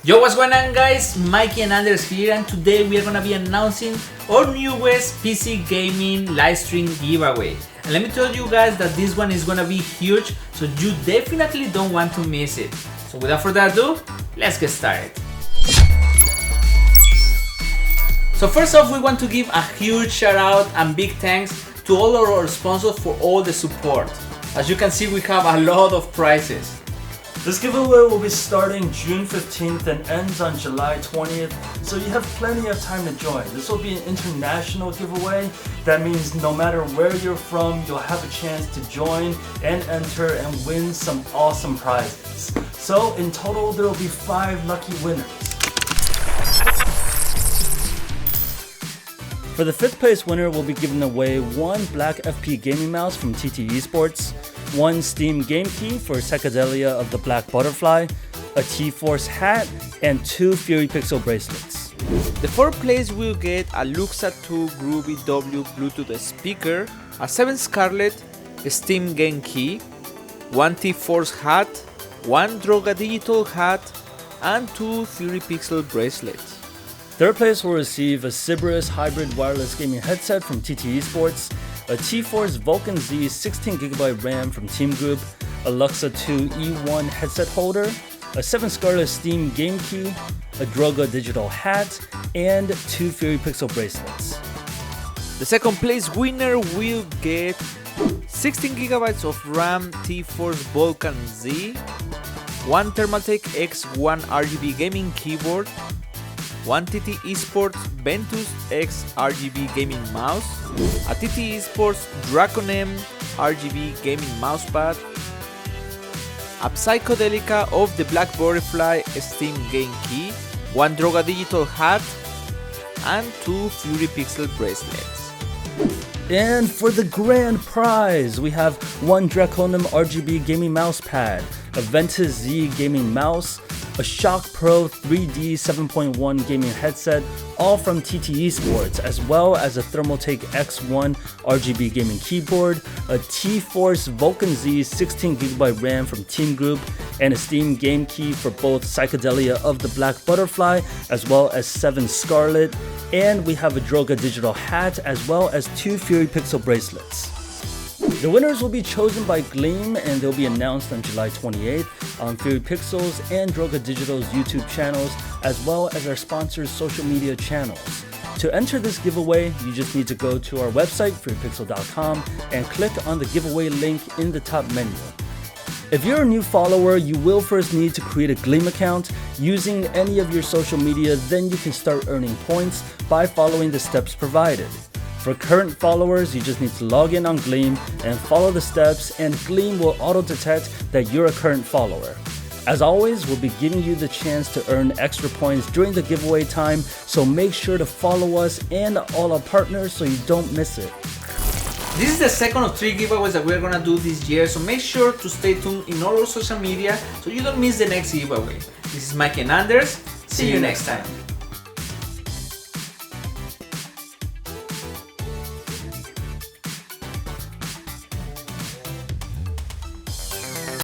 Yo, what's going on guys? Mikey and Anders here, and today we are gonna be announcing our newest PC gaming livestream giveaway. And let me tell you guys that this one is gonna be huge, so you definitely don't want to miss it. So without further ado, let's get started. So first off, we want to give a huge shout out and big thanks to all of our sponsors for all the support. As you can see, we have a lot of prizes. This giveaway will be starting June 15th and ends on July 20th, so you have plenty of time to join. This will be an international giveaway. That means no matter where you're from, you'll have a chance to join and enter and win some awesome prizes. So in total, there will be 5 lucky winners. For the 5th place winner, we'll be giving away 1 Black FP gaming mouse from TteSPORTS, 1 Steam game key for Psychedelia of the Black Butterfly, a TeamGroup hat, and 2 Fury Pixel bracelets. The 4th place will get a Luxa 2 Groovy W Bluetooth speaker, a 7 Scarlet Steam game key, 1 TeamGroup hat, 1 Droga Digital hat, and 2 Fury Pixel bracelets. 3rd place will receive a Cyberus hybrid wireless gaming headset from TteSPORTS, a T-Force Vulcan Z 16GB RAM from TeamGroup, a Luxa 2 E1 headset holder, a 7 Scarlet Steam game key, a Droga Digital hat, and 2 Fury Pixel bracelets. The 2nd place winner will get 16GB of RAM T-Force Vulcan Z, 1 Thermaltake X1 RGB gaming keyboard, 1 TteSPORTS Ventus X RGB gaming mouse, a TteSPORTS Dragon M RGB gaming mousepad, a Psychedelia of the Black Butterfly Steam game key, 1 Droga Digital hat, and 2 Fury Pixel bracelets. And for the grand prize, we have 1 Draconum RGB gaming mousepad, a Ventus Z gaming mouse, a Shock Pro 3D 7.1 gaming headset, all from TteSPORTS, as well as a Thermaltake X1 RGB gaming keyboard, a T-Force Vulcan Z 16GB RAM from TeamGroup, and a Steam game key for both Psychedelia of the Black Butterfly, as well as 7 Scarlet, and we have a Droga Digital hat, as well as 2 Fury Pixel bracelets. The winners will be chosen by Gleam, and they'll be announced on July 28th on Fury Pixels and Droga Digital's YouTube channels, as well as our sponsors' social media channels. To enter this giveaway, you just need to go to our website, furypixel.com, and click on the giveaway link in the top menu. If you're a new follower, you will first need to create a Gleam account using any of your social media, then you can start earning points by following the steps provided. For current followers, you just need to log in on Gleam and follow the steps, and Gleam will auto-detect that you're a current follower. As always, we'll be giving you the chance to earn extra points during the giveaway time, so make sure to follow us and all our partners so you don't miss it. This is the 2nd of 3 giveaways that we're gonna do this year, so make sure to stay tuned in all our social media so you don't miss the next giveaway. This is Mikey and Anders. See you next time.